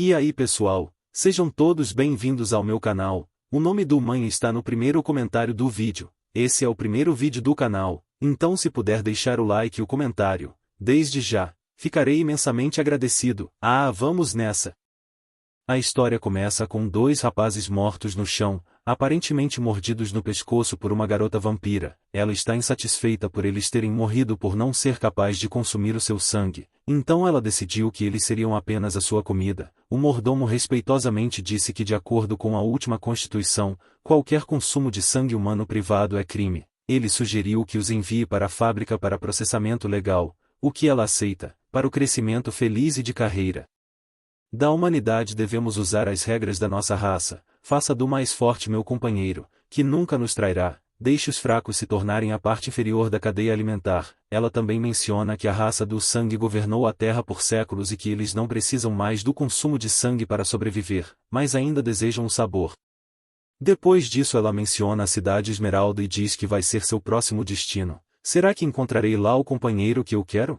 E aí pessoal, sejam todos bem-vindos ao meu canal. O nome do mãe está no primeiro comentário do vídeo. Esse é o primeiro vídeo do canal, então se puder deixar o like e o comentário, desde já, ficarei imensamente agradecido. Vamos nessa! A história começa com dois rapazes mortos no chão, aparentemente mordidos no pescoço por uma garota vampira. Ela está insatisfeita por eles terem morrido por não ser capaz de consumir o seu sangue, então ela decidiu que eles seriam apenas a sua comida. O mordomo respeitosamente disse que, de acordo com a última Constituição, qualquer consumo de sangue humano privado é crime. Ele sugeriu que os envie para a fábrica para processamento legal, o que ela aceita, para o crescimento feliz e de carreira da humanidade. Devemos usar as regras da nossa raça. Faça do mais forte meu companheiro, que nunca nos trairá. Deixe os fracos se tornarem a parte inferior da cadeia alimentar. Ela também menciona que a raça do sangue governou a Terra por séculos e que eles não precisam mais do consumo de sangue para sobreviver, mas ainda desejam o sabor. Depois disso ela menciona a cidade Esmeralda e diz que vai ser seu próximo destino. Será que encontrarei lá o companheiro que eu quero?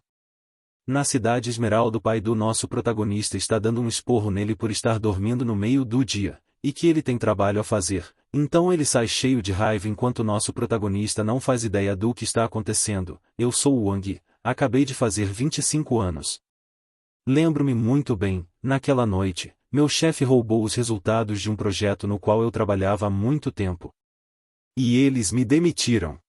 Na cidade Esmeralda, o pai do nosso protagonista está dando um esporro nele por estar dormindo no meio do dia, e que ele tem trabalho a fazer. Então ele sai cheio de raiva enquanto nosso protagonista não faz ideia do que está acontecendo. Eu sou o Wang, acabei de fazer 25 anos. Lembro-me muito bem, naquela noite, meu chefe roubou os resultados de um projeto no qual eu trabalhava há muito tempo. E eles me demitiram.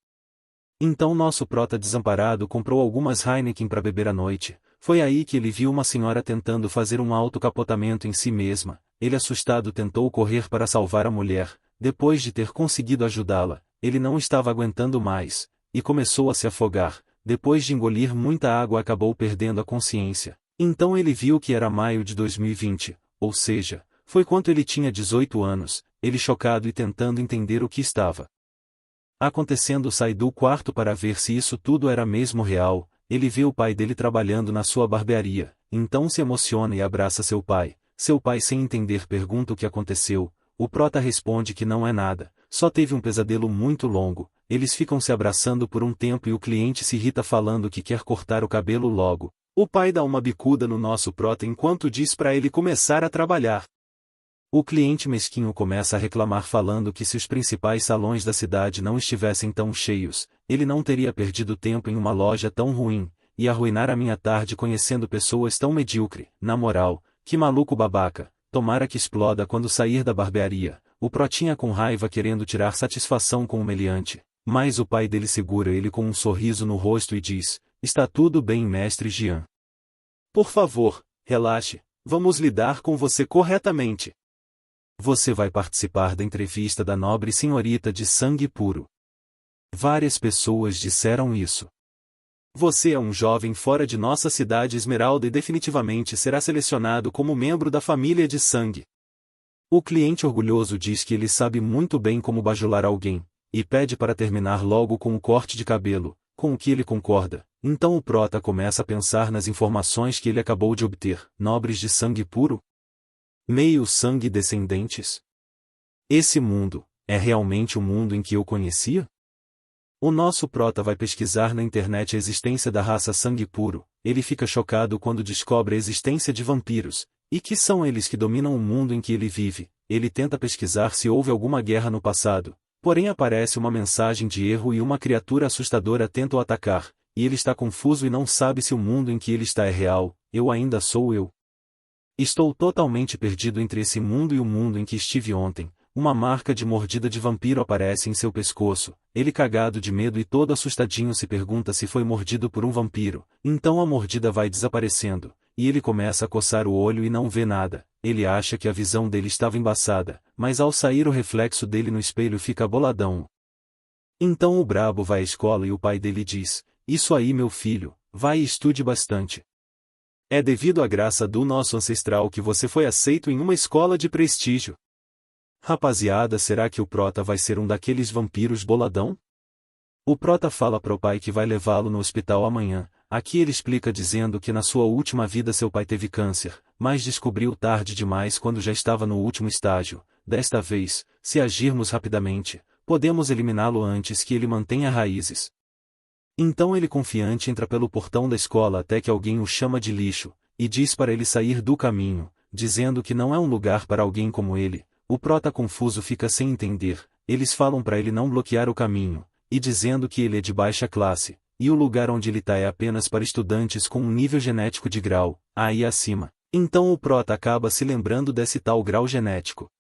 Então nosso prota desamparado comprou algumas Heineken para beber à noite. Foi aí que ele viu uma senhora tentando fazer um autocapotamento em si mesma. Ele, assustado, tentou correr para salvar a mulher. Depois de ter conseguido ajudá-la, ele não estava aguentando mais, e começou a se afogar. Depois de engolir muita água, acabou perdendo a consciência. Então ele viu que era maio de 2020, ou seja, foi quando ele tinha 18 anos. Ele, chocado e tentando entender o que estava acontecendo, sai do quarto para ver se isso tudo era mesmo real. Ele vê o pai dele trabalhando na sua barbearia, então se emociona e abraça seu pai. Seu pai, sem entender, pergunta o que aconteceu. O prota responde que não é nada, só teve um pesadelo muito longo. Eles ficam se abraçando por um tempo e o cliente se irrita falando que quer cortar o cabelo logo. O pai dá uma bicuda no nosso prota enquanto diz para ele começar a trabalhar. O cliente mesquinho começa a reclamar, falando que se os principais salões da cidade não estivessem tão cheios, ele não teria perdido tempo em uma loja tão ruim, e arruinar a minha tarde conhecendo pessoas tão medíocre. Na moral, que maluco babaca, tomara que exploda quando sair da barbearia. O protinha com raiva querendo tirar satisfação com o meliante, mas o pai dele segura ele com um sorriso no rosto e diz: está tudo bem, mestre Jean. Por favor, relaxe, vamos lidar com você corretamente. Você vai participar da entrevista da nobre senhorita de sangue puro. Várias pessoas disseram isso. Você é um jovem fora de nossa cidade Esmeralda e definitivamente será selecionado como membro da família de sangue. O cliente orgulhoso diz que ele sabe muito bem como bajular alguém, e pede para terminar logo com o corte de cabelo, com o que ele concorda. Então o prota começa a pensar nas informações que ele acabou de obter. Nobres de sangue puro? Meio sangue descendentes? Esse mundo, é realmente o mundo em que eu conhecia? O nosso prota vai pesquisar na internet a existência da raça sangue puro. Ele fica chocado quando descobre a existência de vampiros, e que são eles que dominam o mundo em que ele vive. Ele tenta pesquisar se houve alguma guerra no passado, porém aparece uma mensagem de erro e uma criatura assustadora tenta o atacar, e ele está confuso e não sabe se o mundo em que ele está é real. Eu ainda sou eu. Estou totalmente perdido entre esse mundo e o mundo em que estive ontem. Uma marca de mordida de vampiro aparece em seu pescoço. Ele, cagado de medo e todo assustadinho, se pergunta se foi mordido por um vampiro. Então a mordida vai desaparecendo, e ele começa a coçar o olho e não vê nada. Ele acha que a visão dele estava embaçada, mas ao sair o reflexo dele no espelho fica boladão. Então o brabo vai à escola e o pai dele diz: isso aí, meu filho, vai e estude bastante. É devido à graça do nosso ancestral que você foi aceito em uma escola de prestígio. Rapaziada, será que o prota vai ser um daqueles vampiros boladão? O prota fala para o pai que vai levá-lo no hospital amanhã. Aqui ele explica dizendo que na sua última vida seu pai teve câncer, mas descobriu tarde demais quando já estava no último estágio. Desta vez, se agirmos rapidamente, podemos eliminá-lo antes que ele mantenha raízes. Então ele, confiante, entra pelo portão da escola até que alguém o chama de lixo, e diz para ele sair do caminho. dizendo que não é um lugar para alguém como ele. O prota confuso fica sem entender. Eles falam para ele não bloquear o caminho, e dizendo que ele é de baixa classe, e o lugar onde ele está é apenas para estudantes com um nível genético de grau A e acima. Então o prota acaba se lembrando desse tal grau genético.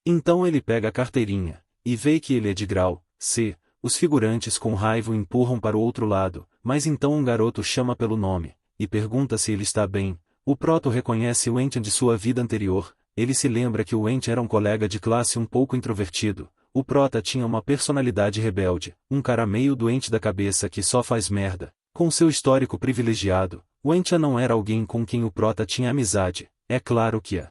Então ele pega a carteirinha, e vê que ele é de grau C. Os figurantes com raiva o empurram para o outro lado, mas então um garoto chama pelo nome, e pergunta se ele está bem. O proto reconhece o Entian de sua vida anterior. Ele se lembra que o Entian era um colega de classe um pouco introvertido. O prota tinha uma personalidade rebelde, um cara meio doente da cabeça que só faz merda. Com seu histórico privilegiado, o Entian não era alguém com quem o prota tinha amizade. É claro que a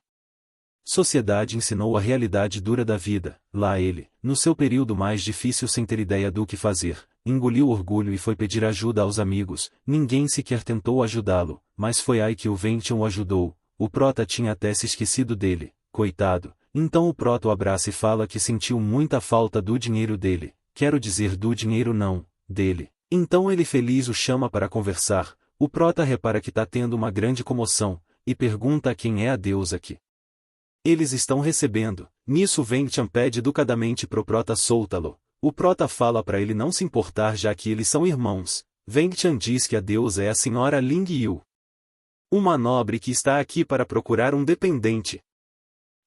sociedade ensinou a realidade dura da vida. Lá ele, no seu período mais difícil sem ter ideia do que fazer, engoliu o orgulho e foi pedir ajuda aos amigos. Ninguém sequer tentou ajudá-lo, mas foi aí que o Ventian o ajudou. O prota tinha até se esquecido dele, coitado. Então o prota o abraça e fala que sentiu muita falta do dinheiro dele. Quero dizer do dinheiro não, dele. Então ele feliz o chama para conversar. O prota repara que está tendo uma grande comoção, e pergunta a quem é a deusa que eles estão recebendo. Nisso Ventian pede educadamente pro prota soltá-lo. O prota fala para ele não se importar já que eles são irmãos. Ventian diz que a deusa é a senhora Ling Yu, uma nobre que está aqui para procurar um dependente.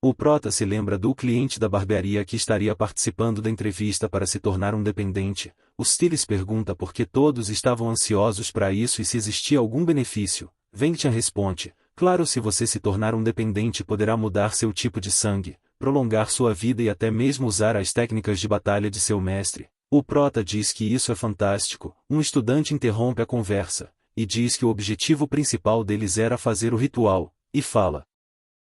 O prota se lembra do cliente da barbearia que estaria participando da entrevista para se tornar um dependente. O Stiles pergunta por que todos estavam ansiosos para isso e se existia algum benefício. Ventian responde: claro, se você se tornar um dependente poderá mudar seu tipo de sangue, prolongar sua vida e até mesmo usar as técnicas de batalha de seu mestre. O prota diz que isso é fantástico. Um estudante interrompe a conversa, e diz que o objetivo principal deles era fazer o ritual, e fala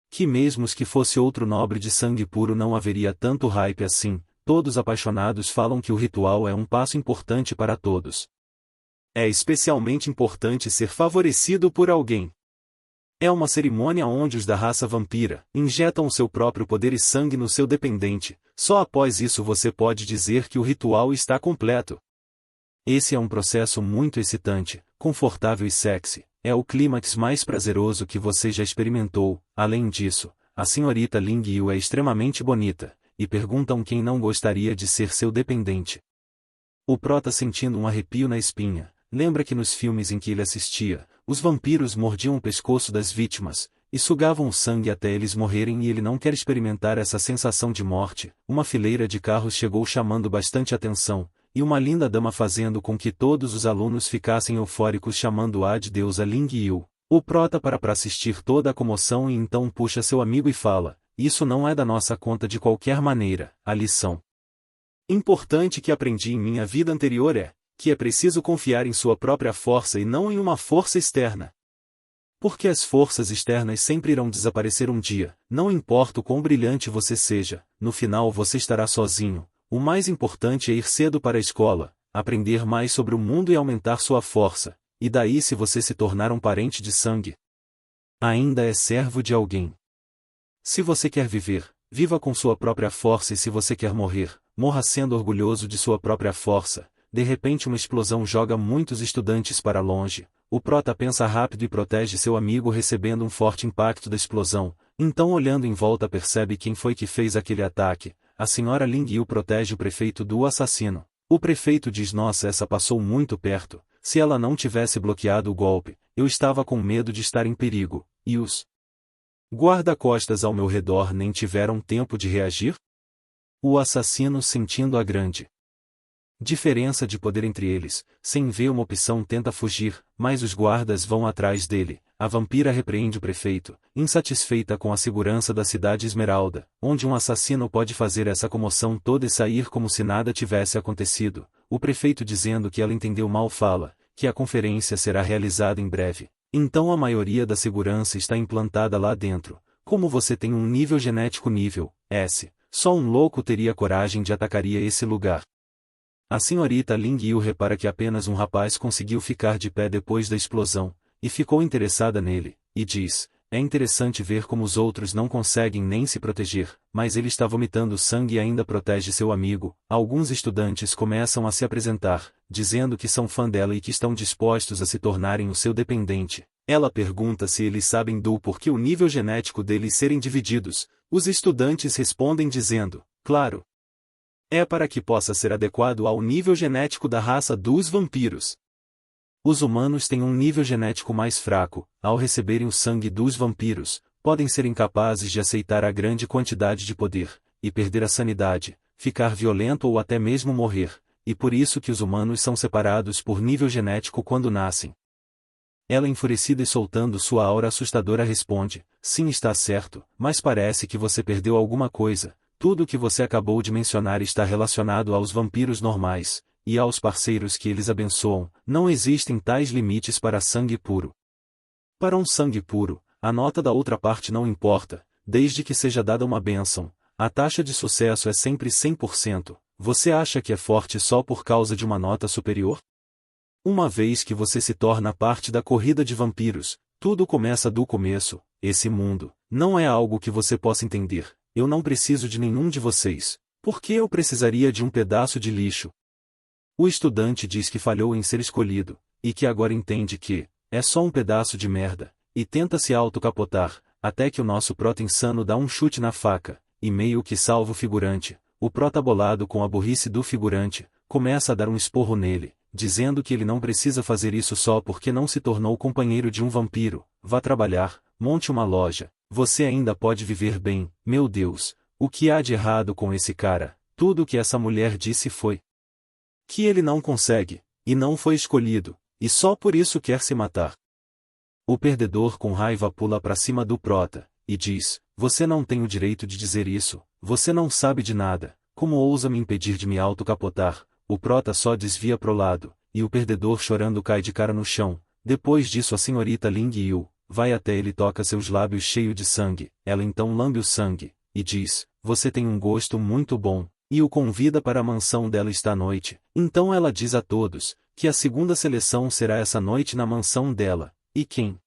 que mesmo que fosse outro nobre de sangue puro não haveria tanto hype assim. Todos apaixonados falam que o ritual é um passo importante para todos. É especialmente importante ser favorecido por alguém. É uma cerimônia onde os da raça vampira injetam o seu próprio poder e sangue no seu dependente. Só após isso você pode dizer que o ritual está completo. Esse é um processo muito excitante, confortável e sexy. É o clímax mais prazeroso que você já experimentou. Além disso, a senhorita Ling Yu é extremamente bonita, e perguntam quem não gostaria de ser seu dependente. O prota sentindo um arrepio na espinha, lembra que nos filmes em que ele assistia, os vampiros mordiam o pescoço das vítimas, e sugavam o sangue até eles morrerem e ele não quer experimentar essa sensação de morte. Uma fileira de carros chegou chamando bastante atenção, e uma linda dama fazendo com que todos os alunos ficassem eufóricos chamando-a de deusa Ling Yu. O prota para assistir toda a comoção e então puxa seu amigo e fala: isso não é da nossa conta de qualquer maneira. A lição importante que aprendi em minha vida anterior é que é preciso confiar em sua própria força e não em uma força externa. Porque as forças externas sempre irão desaparecer um dia, não importa o quão brilhante você seja, no final você estará sozinho. O mais importante é ir cedo para a escola, aprender mais sobre o mundo e aumentar sua força, e daí se você se tornar um parente de sangue, ainda é servo de alguém. Se você quer viver, viva com sua própria força e se você quer morrer, morra sendo orgulhoso de sua própria força. De repente uma explosão joga muitos estudantes para longe. O prota pensa rápido e protege seu amigo recebendo um forte impacto da explosão. Então olhando em volta percebe quem foi que fez aquele ataque. A senhora Ling Yu protege o prefeito do assassino. O prefeito diz: nossa, essa passou muito perto. Se ela não tivesse bloqueado o golpe, eu estava com medo de estar em perigo. E os guarda-costas ao meu redor nem tiveram tempo de reagir? O assassino sentindo a grande diferença de poder entre eles, sem ver uma opção tenta fugir, mas os guardas vão atrás dele. A vampira repreende o prefeito, insatisfeita com a segurança da cidade Esmeralda, onde um assassino pode fazer essa comoção toda e sair como se nada tivesse acontecido. O prefeito dizendo que ela entendeu mal fala, que a conferência será realizada em breve. Então a maioria da segurança está implantada lá dentro. Como você tem um nível genético nível S, só um louco teria coragem de atacaria esse lugar. A senhorita Ling Yu repara que apenas um rapaz conseguiu ficar de pé depois da explosão, e ficou interessada nele, e diz: é interessante ver como os outros não conseguem nem se proteger, mas ele está vomitando sangue e ainda protege seu amigo. Alguns estudantes começam a se apresentar, dizendo que são fã dela e que estão dispostos a se tornarem o seu dependente. Ela pergunta se eles sabem do porquê o nível genético deles serem divididos. Os estudantes respondem dizendo, claro. É para que possa ser adequado ao nível genético da raça dos vampiros. Os humanos têm um nível genético mais fraco, ao receberem o sangue dos vampiros, podem ser incapazes de aceitar a grande quantidade de poder, e perder a sanidade, ficar violento ou até mesmo morrer, e por isso que os humanos são separados por nível genético quando nascem. Ela enfurecida e soltando sua aura assustadora responde, sim, está certo, mas parece que você perdeu alguma coisa. Tudo o que você acabou de mencionar está relacionado aos vampiros normais, e aos parceiros que eles abençoam. Não existem tais limites para sangue puro. Para um sangue puro, a nota da outra parte não importa, desde que seja dada uma bênção. A taxa de sucesso é sempre 100%. Você acha que é forte só por causa de uma nota superior? Uma vez que você se torna parte da corrida de vampiros, tudo começa do começo. Esse mundo não é algo que você possa entender. Eu não preciso de nenhum de vocês. Por que eu precisaria de um pedaço de lixo? O estudante diz que falhou em ser escolhido, e que agora entende que é só um pedaço de merda, e tenta se autocapotar, até que o nosso prota insano dá um chute na faca, e meio que salva o figurante. O prota bolado com a burrice do figurante, começa a dar um esporro nele, dizendo que ele não precisa fazer isso só porque não se tornou companheiro de um vampiro. Vá trabalhar, monte uma loja, você ainda pode viver bem. Meu Deus, o que há de errado com esse cara? Tudo o que essa mulher disse foi que ele não consegue, e não foi escolhido, e só por isso quer se matar. O perdedor com raiva pula para cima do prota, e diz, você não tem o direito de dizer isso, você não sabe de nada, como ousa me impedir de me autocapotar? O prota só desvia pro lado, e o perdedor chorando cai de cara no chão. Depois disso a senhorita Ling Yu vai até ele e toca seus lábios cheios de sangue. Ela então lambe o sangue, e diz, você tem um gosto muito bom, e o convida para a mansão dela esta noite. Então ela diz a todos, que a segunda seleção será essa noite na mansão dela, e quem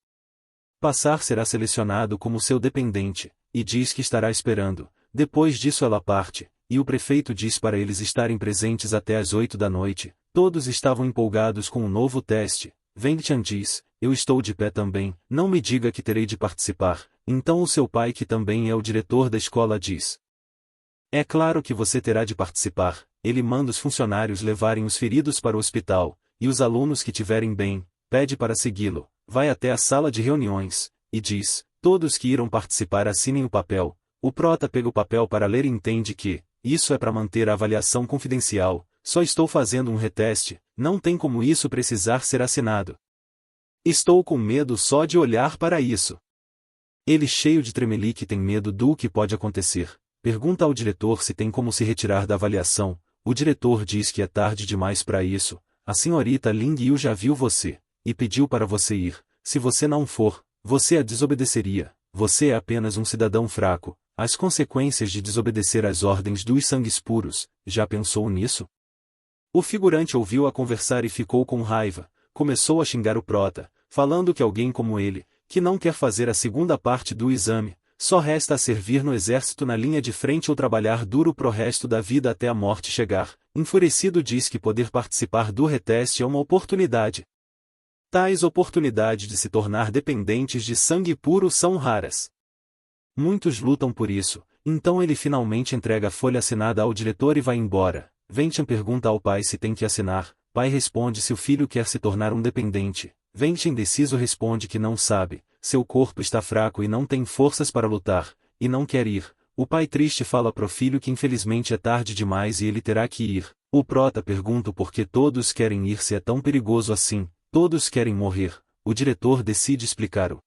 passar será selecionado como seu dependente, e diz que estará esperando. Depois disso ela parte, e o prefeito diz para eles estarem presentes até às 8 da noite. Todos estavam empolgados com o novo teste. Wang Tian diz, eu estou de pé também, não me diga que terei de participar. Então o seu pai, que também é o diretor da escola, diz, é claro que você terá de participar. Ele manda os funcionários levarem os feridos para o hospital, e os alunos que tiverem bem, pede para segui-lo, vai até a sala de reuniões, e diz, todos que irão participar assinem o papel. O prota pega o papel para ler e entende que isso é para manter a avaliação confidencial. Só estou fazendo um reteste, não tem como isso precisar ser assinado. Estou com medo só de olhar para isso. Ele, cheio de tremelique, tem medo do que pode acontecer. Pergunta ao diretor se tem como se retirar da avaliação. O diretor diz que é tarde demais para isso. A senhorita Ling Yu já viu você, e pediu para você ir. Se você não for, você a desobedeceria. Você é apenas um cidadão fraco. As consequências de desobedecer às ordens dos sangues puros, já pensou nisso? O figurante ouviu-a conversar e ficou com raiva. Começou a xingar o prota, falando que alguém como ele, que não quer fazer a segunda parte do exame, só resta a servir no exército na linha de frente ou trabalhar duro pro resto da vida até a morte chegar. Enfurecido diz que poder participar do reteste é uma oportunidade. Tais oportunidades de se tornar dependentes de sangue puro são raras. Muitos lutam por isso, então ele finalmente entrega a folha assinada ao diretor e vai embora. Wentian pergunta ao pai se tem que assinar. Pai responde se o filho quer se tornar um dependente. Wentian indeciso responde que não sabe, seu corpo está fraco e não tem forças para lutar, e não quer ir. O pai triste fala pro filho que infelizmente é tarde demais e ele terá que ir. O prota pergunta por que todos querem ir se é tão perigoso assim, todos querem morrer. O diretor decide explicar o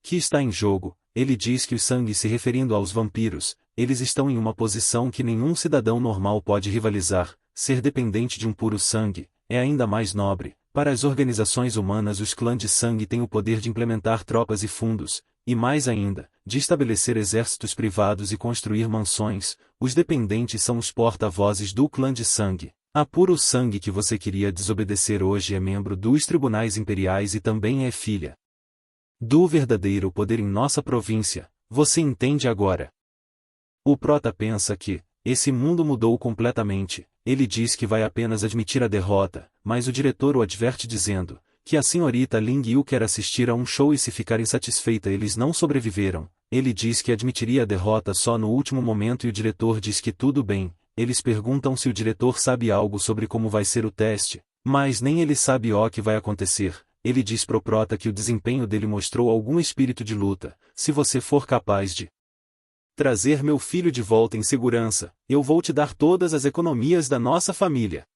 que está em jogo. Ele diz que os sangues, se referindo aos vampiros, eles estão em uma posição que nenhum cidadão normal pode rivalizar. Ser dependente de um puro sangue é ainda mais nobre. Para as organizações humanas, os clãs de sangue têm o poder de implementar tropas e fundos, e mais ainda, de estabelecer exércitos privados e construir mansões. Os dependentes são os porta-vozes do clã de sangue. A puro sangue que você queria desobedecer hoje é membro dos tribunais imperiais e também é filha do verdadeiro poder em nossa província. Você entende agora? O prota pensa que esse mundo mudou completamente. Ele diz que vai apenas admitir a derrota, mas o diretor o adverte dizendo que a senhorita Ling Yu quer assistir a um show e se ficar insatisfeita eles não sobreviveram. Ele diz que admitiria a derrota só no último momento e o diretor diz que tudo bem. Eles perguntam se o diretor sabe algo sobre como vai ser o teste, mas nem ele sabe o que vai acontecer. Ele diz pro prota que o desempenho dele mostrou algum espírito de luta. Se você for capaz de trazer meu filho de volta em segurança, eu vou te dar todas as economias da nossa família.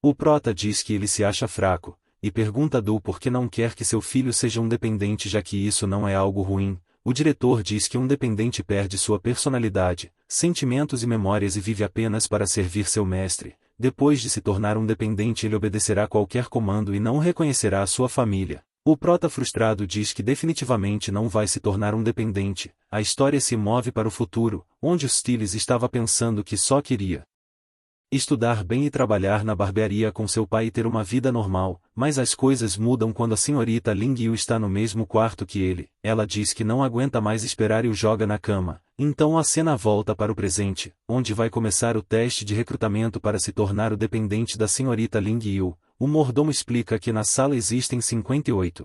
O prota diz que ele se acha fraco, e pergunta Do por que não quer que seu filho seja um dependente já que isso não é algo ruim. O diretor diz que um dependente perde sua personalidade, sentimentos e memórias e vive apenas para servir seu mestre. Depois de se tornar um dependente ele obedecerá qualquer comando e não reconhecerá a sua família. O prota frustrado diz que definitivamente não vai se tornar um dependente. A história se move para o futuro, onde Stiles estava pensando que só queria estudar bem e trabalhar na barbearia com seu pai e ter uma vida normal, mas as coisas mudam quando a senhorita Ling Yu está no mesmo quarto que ele. Ela diz que não aguenta mais esperar e o joga na cama. Então a cena volta para o presente, onde vai começar o teste de recrutamento para se tornar o dependente da senhorita Ling Yu. O mordomo explica que na sala existem 58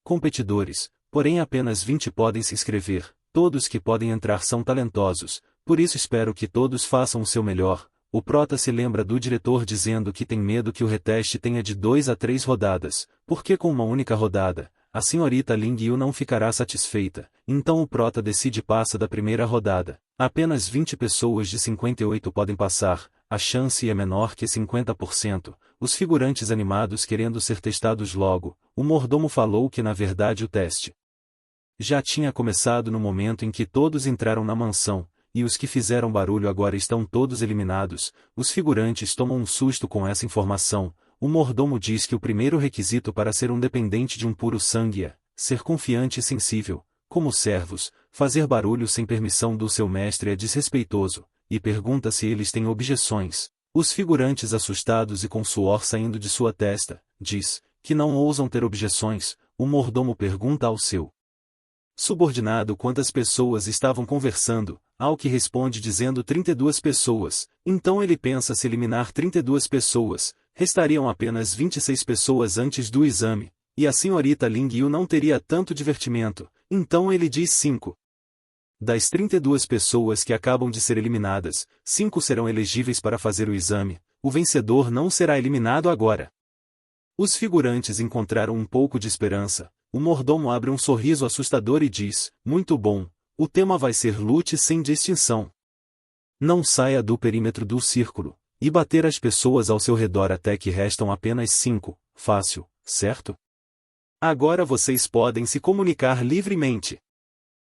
competidores, porém apenas 20 podem se inscrever. Todos que podem entrar são talentosos, por isso espero que todos façam o seu melhor. O prota se lembra do diretor dizendo que tem medo que o reteste tenha de 2 a 3 rodadas, porque com uma única rodada, a senhorita Ling Yu não ficará satisfeita. Então o prota decide passa da primeira rodada. Apenas 20 pessoas de 58 podem passar, a chance é menor que 50%. Os figurantes animados querendo ser testados logo. O mordomo falou que na verdade o teste já tinha começado no momento em que todos entraram na mansão. E os que fizeram barulho agora estão todos eliminados. Os figurantes tomam um susto com essa informação. O mordomo diz que o primeiro requisito para ser um dependente de um puro sangue é ser confiante e sensível. Como servos, fazer barulho sem permissão do seu mestre é desrespeitoso, e pergunta se eles têm objeções. Os figurantes assustados e com suor saindo de sua testa, diz que não ousam ter objeções. O mordomo pergunta ao seu subordinado quantas pessoas estavam conversando, ao que responde dizendo 32 pessoas. Então ele pensa se eliminar 32 pessoas, restariam apenas 26 pessoas antes do exame, e a senhorita Ling Yu não teria tanto divertimento. Então ele diz 5. Das 32 pessoas que acabam de ser eliminadas, 5 serão elegíveis para fazer o exame. O vencedor não será eliminado agora. Os figurantes encontraram um pouco de esperança. O mordomo abre um sorriso assustador e diz, muito bom, o tema vai ser lute sem distinção. Não saia do perímetro do círculo, e bater as pessoas ao seu redor até que restam apenas 5, fácil, certo? Agora vocês podem se comunicar livremente.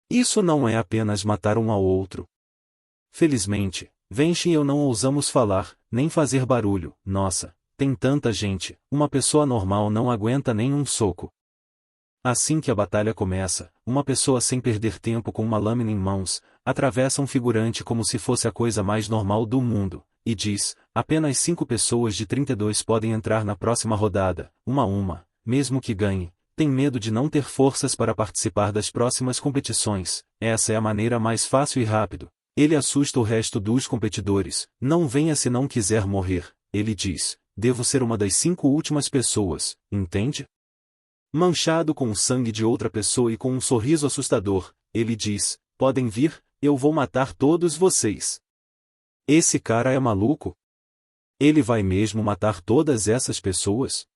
Isso não é apenas matar um ao outro. Felizmente, Venshin e eu não ousamos falar, nem fazer barulho. Nossa, tem tanta gente, uma pessoa normal não aguenta nem um soco. Assim que a batalha começa, uma pessoa sem perder tempo com uma lâmina em mãos, atravessa um figurante como se fosse a coisa mais normal do mundo, e diz, apenas 5 pessoas de 32 podem entrar na próxima rodada, uma a uma, mesmo que ganhe. Tem medo de não ter forças para participar das próximas competições. Essa é a maneira mais fácil e rápido. Ele assusta o resto dos competidores. Não venha se não quiser morrer. Ele diz, devo ser uma das 5 últimas pessoas, entende? Manchado com o sangue de outra pessoa e com um sorriso assustador, ele diz, podem vir, eu vou matar todos vocês. Esse cara é maluco? Ele vai mesmo matar todas essas pessoas?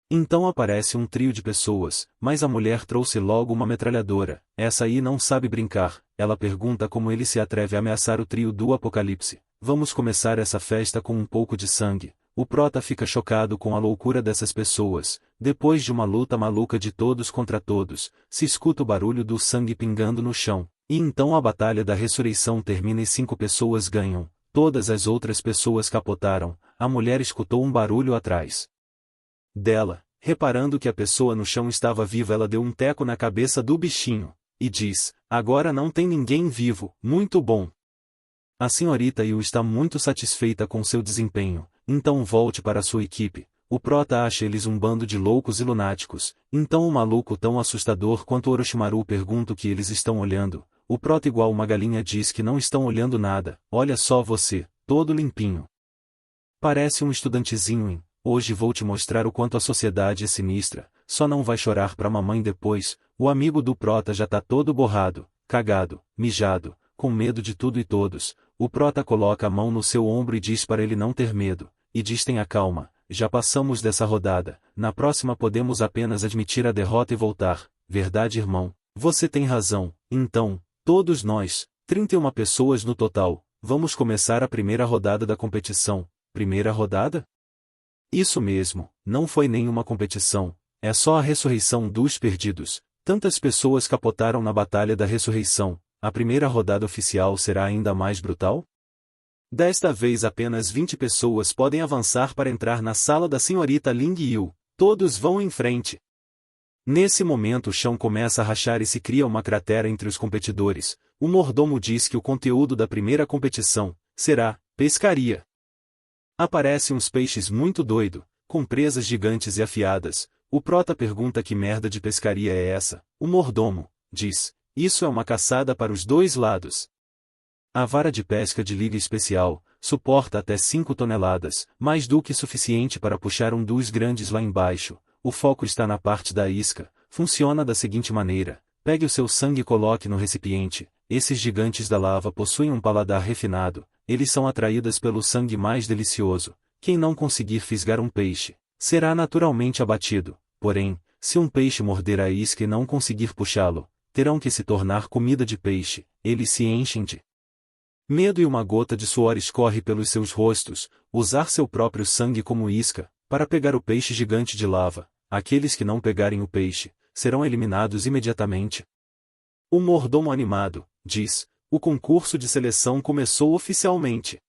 Então aparece um trio de pessoas, mas a mulher trouxe logo uma metralhadora. Essa aí não sabe brincar. Ela pergunta como ele se atreve a ameaçar o trio do apocalipse. Vamos começar essa festa com um pouco de sangue. O prota fica chocado com a loucura dessas pessoas. Depois de uma luta maluca de todos contra todos, se escuta o barulho do sangue pingando no chão. E então a batalha da ressurreição termina e 5 pessoas ganham. Todas as outras pessoas capotaram. A mulher escutou um barulho atrás dela. Reparando que a pessoa no chão estava viva, ela deu um teco na cabeça do bichinho, e diz, agora não tem ninguém vivo, muito bom. A senhorita Yu está muito satisfeita com seu desempenho, então volte para sua equipe. O prota acha eles um bando de loucos e lunáticos, então o maluco tão assustador quanto Orochimaru pergunta o que eles estão olhando. O prota igual uma galinha diz que não estão olhando nada, olha só você, todo limpinho. Parece um estudantezinho, hein? hoje vou te mostrar o quanto a sociedade é sinistra, só não vai chorar pra mamãe depois. O amigo do Prota já tá todo borrado, cagado, mijado, com medo de tudo e todos. O Prota coloca a mão no seu ombro e diz para ele não ter medo, e diz: tenha calma, já passamos dessa rodada, na próxima podemos apenas admitir a derrota e voltar. Verdade, irmão? Você tem razão. Então, todos nós, 31 pessoas no total, vamos começar a primeira rodada da competição. Primeira rodada? Isso mesmo, não foi nenhuma competição, é só a ressurreição dos perdidos. Tantas pessoas capotaram na Batalha da Ressurreição, a primeira rodada oficial será ainda mais brutal? Desta vez apenas 20 pessoas podem avançar para entrar na sala da senhorita Ling Yu. Todos vão em frente. Nesse momento o chão começa a rachar e se cria uma cratera entre os competidores. O mordomo diz que o conteúdo da primeira competição será pescaria. Aparecem uns peixes muito doido, com presas gigantes e afiadas. O Prota pergunta que merda de pescaria é essa. O mordomo diz: isso é uma caçada para os dois lados. A vara de pesca de liga especial suporta até 5 toneladas, mais do que suficiente para puxar um dos grandes lá embaixo. O foco está na parte da isca. Funciona da seguinte maneira: pegue o seu sangue e coloque no recipiente. Esses gigantes da lava possuem um paladar refinado, eles são atraídos pelo sangue mais delicioso. Quem não conseguir fisgar um peixe será naturalmente abatido. Porém, se um peixe morder a isca e não conseguir puxá-lo, terão que se tornar comida de peixe. Eles se enchem de medo e uma gota de suor escorre pelos seus rostos. Usar seu próprio sangue como isca, para pegar o peixe gigante de lava. Aqueles que não pegarem o peixe, serão eliminados imediatamente. O mordomo animado diz: o concurso de seleção começou oficialmente.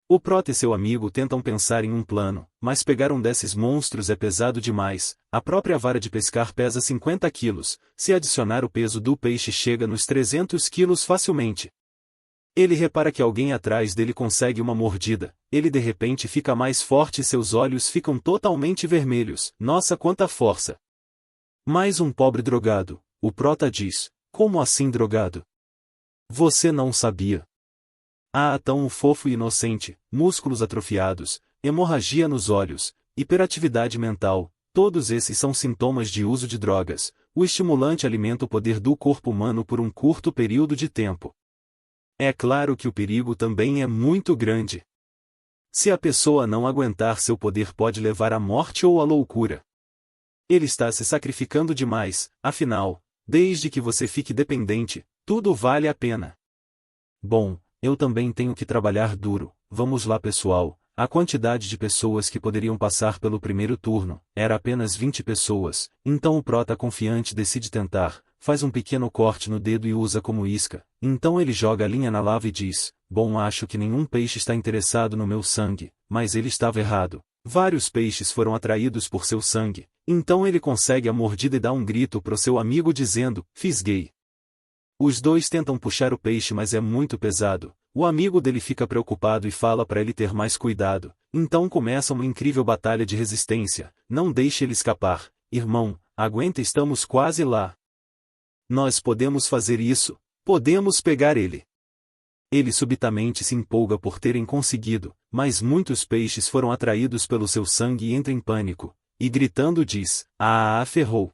O Prota e seu amigo tentam pensar em um plano, mas pegar um desses monstros é pesado demais. A própria vara de pescar pesa 50 quilos, se adicionar o peso do peixe chega nos 300 quilos facilmente. Ele repara que alguém atrás dele consegue uma mordida, ele de repente fica mais forte e seus olhos ficam totalmente vermelhos. Nossa, quanta força! Mais um pobre drogado, o Prota diz. Como assim drogado? Você não sabia? Ah, tão fofo e inocente, músculos atrofiados, hemorragia nos olhos, hiperatividade mental, todos esses são sintomas de uso de drogas. O estimulante alimenta o poder do corpo humano por um curto período de tempo. É claro que o perigo também é muito grande. Se a pessoa não aguentar, seu poder pode levar à morte ou à loucura. Ele está se sacrificando demais, afinal, desde que você fique dependente, tudo vale a pena. Bom, eu também tenho que trabalhar duro. Vamos lá, pessoal. A quantidade de pessoas que poderiam passar pelo primeiro turno era apenas 20 pessoas, então o Prota confiante decide tentar, faz um pequeno corte no dedo e usa como isca. Então ele joga a linha na lava e diz: bom, acho que nenhum peixe está interessado no meu sangue, mas ele estava errado. Vários peixes foram atraídos por seu sangue, então ele consegue a mordida e dá um grito pro seu amigo dizendo: fisguei. Os dois tentam puxar o peixe, mas é muito pesado. O amigo dele fica preocupado e fala para ele ter mais cuidado. Então começa uma incrível batalha de resistência. Não deixe ele escapar. Irmão, aguenta, estamos quase lá. Nós podemos fazer isso. Podemos pegar ele. Ele subitamente se empolga por terem conseguido, mas muitos peixes foram atraídos pelo seu sangue e entra em pânico, e gritando diz: ah, ferrou.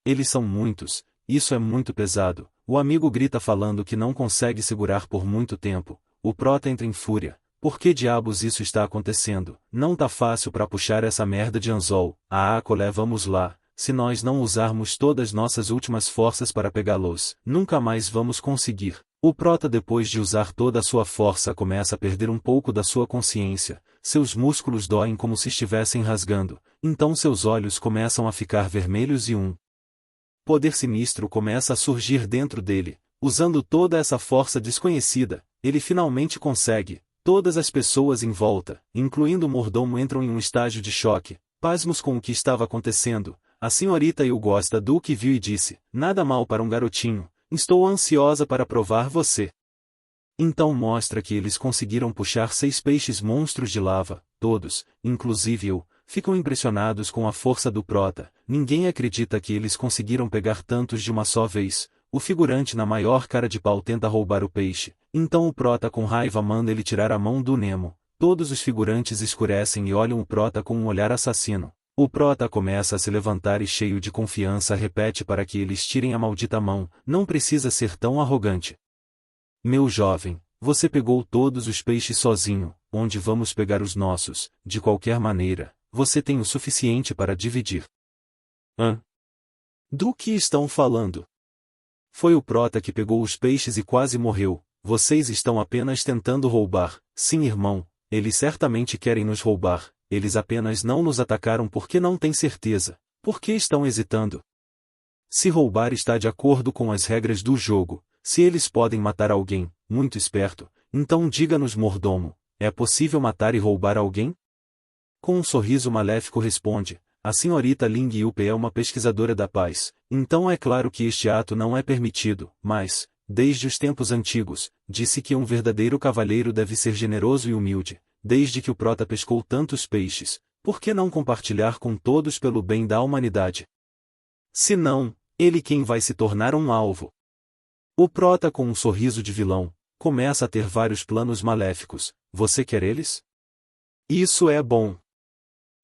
Eles são muitos, isso é muito pesado. O amigo grita falando que não consegue segurar por muito tempo. O Prota entra em fúria. Por que diabos isso está acontecendo? Não tá fácil para puxar essa merda de anzol. Ah, colé, vamos lá. Se nós não usarmos todas nossas últimas forças para pegá-los, nunca mais vamos conseguir. O Prota, depois de usar toda a sua força, começa a perder um pouco da sua consciência. Seus músculos doem como se estivessem rasgando. Então seus olhos começam a ficar vermelhos e um poder sinistro começa a surgir dentro dele. Usando toda essa força desconhecida, ele finalmente consegue. Todas as pessoas em volta, incluindo o mordomo, entram em um estágio de choque, pasmos com o que estava acontecendo. A senhorita Yu gosta do que viu e disse: nada mal para um garotinho, estou ansiosa para provar você. Então mostra que eles conseguiram puxar 6 peixes monstros de lava, todos, inclusive eu, ficam impressionados com a força do Prota. Ninguém acredita que eles conseguiram pegar tantos de uma só vez. O figurante na maior cara de pau tenta roubar o peixe, então o Prota com raiva manda ele tirar a mão do Nemo. Todos os figurantes escurecem e olham o prota com um olhar assassino. O prota começa a se levantar e cheio de confiança repete para que eles tirem a maldita mão, não precisa ser tão arrogante. Meu jovem, você pegou todos os peixes sozinho, onde vamos pegar os nossos? De qualquer maneira, você tem o suficiente para dividir. Hã? Do que estão falando? Foi o prota que pegou os peixes e quase morreu. Vocês estão apenas tentando roubar. Sim, irmão, eles certamente querem nos roubar. Eles apenas não nos atacaram porque não têm certeza. Por que estão hesitando? Se roubar está de acordo com as regras do jogo, se eles podem matar alguém, muito esperto, então diga-nos, mordomo, é possível matar e roubar alguém? Com um sorriso maléfico responde, a senhorita Ling Yupe é uma pesquisadora da paz, então é claro que este ato não é permitido, mas, desde os tempos antigos, disse que um verdadeiro cavalheiro deve ser generoso e humilde. Desde que o prota pescou tantos peixes, por que não compartilhar com todos pelo bem da humanidade? Se não, ele quem vai se tornar um alvo? O prota com um sorriso de vilão, começa a ter vários planos maléficos. Você quer eles? Isso é bom.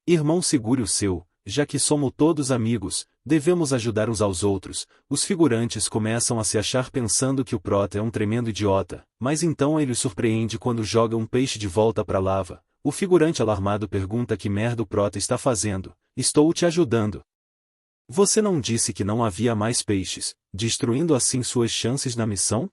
Irmão, segure o seu, já que somos todos amigos, devemos ajudar uns aos outros. Os figurantes começam a se achar pensando que o prota é um tremendo idiota, mas então ele os surpreende quando joga um peixe de volta para a lava. O figurante alarmado pergunta que merda o prota está fazendo. Estou te ajudando. Você não disse que não havia mais peixes, destruindo assim suas chances na missão?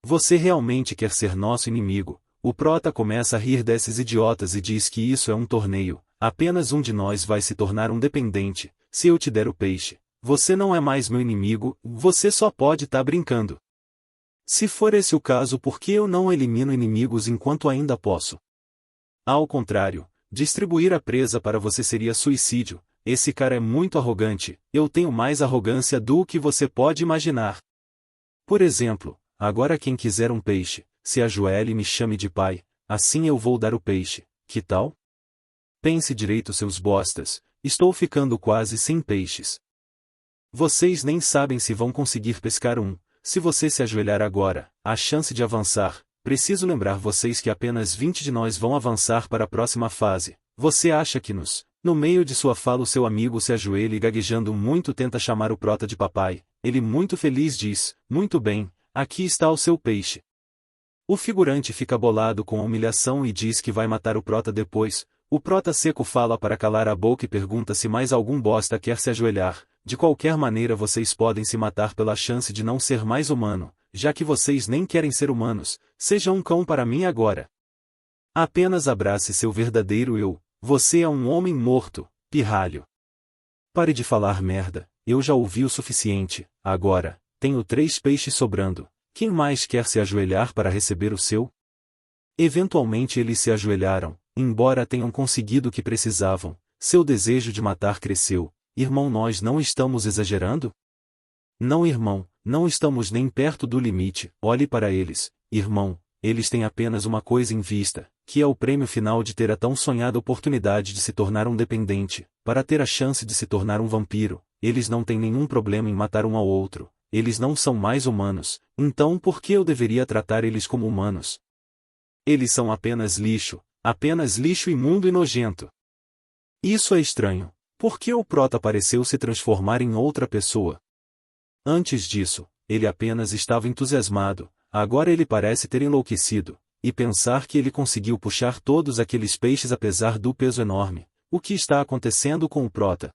Você realmente quer ser nosso inimigo? O prota começa a rir desses idiotas e diz que isso é um torneio. Apenas um de nós vai se tornar um dependente. Se eu te der o peixe, você não é mais meu inimigo, você só pode estar brincando. Se for esse o caso, por que eu não elimino inimigos enquanto ainda posso? Ao contrário, distribuir a presa para você seria suicídio. Esse cara é muito arrogante, eu tenho mais arrogância do que você pode imaginar. Por exemplo, agora quem quiser um peixe, se ajoelhe e me chame de pai, assim eu vou dar o peixe, que tal? Pense direito, seus bostas, estou ficando quase sem peixes. Vocês nem sabem se vão conseguir pescar um. Se você se ajoelhar agora, há chance de avançar. Preciso lembrar vocês que apenas 20 de nós vão avançar para a próxima fase. Você acha que no meio de sua fala o seu amigo se ajoelha e gaguejando muito tenta chamar o prota de papai. Ele muito feliz diz, muito bem, aqui está o seu peixe. O figurante fica bolado com a humilhação e diz que vai matar o prota depois. O prota seco fala para calar a boca e pergunta se mais algum bosta quer se ajoelhar. De qualquer maneira vocês podem se matar pela chance de não ser mais humano, já que vocês nem querem ser humanos, seja um cão para mim agora. Apenas abrace seu verdadeiro eu, você é um homem morto, pirralho. Pare de falar merda, eu já ouvi o suficiente, agora, tenho 3 peixes sobrando, quem mais quer se ajoelhar para receber o seu? Eventualmente eles se ajoelharam, embora tenham conseguido o que precisavam, seu desejo de matar cresceu. Irmão, nós não estamos exagerando? Não, irmão, não estamos nem perto do limite. Olhe para eles, irmão, eles têm apenas uma coisa em vista, que é o prêmio final de ter a tão sonhada oportunidade de se tornar um dependente, para ter a chance de se tornar um vampiro. Eles não têm nenhum problema em matar um ao outro, eles não são mais humanos, então por que eu deveria tratar eles como humanos? Eles são apenas lixo imundo e nojento. Isso é estranho. Por que o prota pareceu se transformar em outra pessoa? Antes disso, ele apenas estava entusiasmado, agora ele parece ter enlouquecido, e pensar que ele conseguiu puxar todos aqueles peixes apesar do peso enorme. O que está acontecendo com o prota?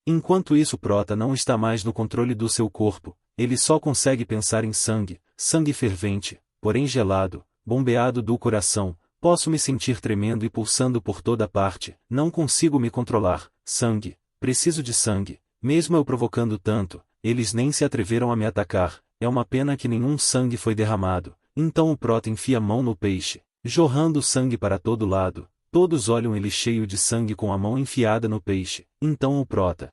Enquanto isso, o prota não está mais no controle do seu corpo, ele só consegue pensar em sangue, sangue fervente, porém gelado, bombeado do coração. Posso me sentir tremendo e pulsando por toda parte, não consigo me controlar. Sangue, preciso de sangue, mesmo eu provocando tanto, eles nem se atreveram a me atacar, é uma pena que nenhum sangue foi derramado. Então o prota enfia a mão no peixe, jorrando sangue para todo lado, todos olham ele cheio de sangue com a mão enfiada no peixe, então o prota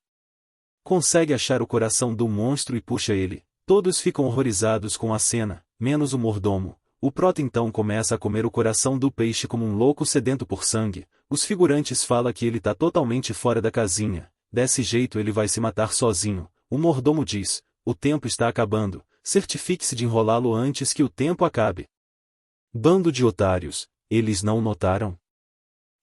consegue achar o coração do monstro e puxa ele, todos ficam horrorizados com a cena, menos o mordomo. O prota então começa a comer o coração do peixe como um louco sedento por sangue. Os figurantes falam que ele tá totalmente fora da casinha, desse jeito ele vai se matar sozinho. O mordomo diz, o tempo está acabando, certifique-se de enrolá-lo antes que o tempo acabe. Bando de otários, eles não notaram?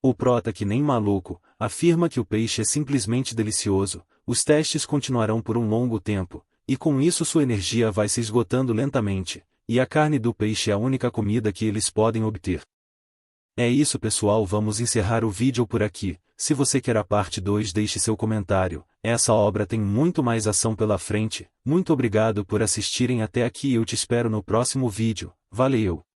O Prota, que nem maluco, afirma que o peixe é simplesmente delicioso. Os testes continuarão por um longo tempo, e com isso sua energia vai se esgotando lentamente, e a carne do peixe é a única comida que eles podem obter. É isso, pessoal, vamos encerrar o vídeo por aqui. Se você quer a parte 2, deixe seu comentário. Essa obra tem muito mais ação pela frente. Muito obrigado por assistirem até aqui e eu te espero no próximo vídeo. Valeu!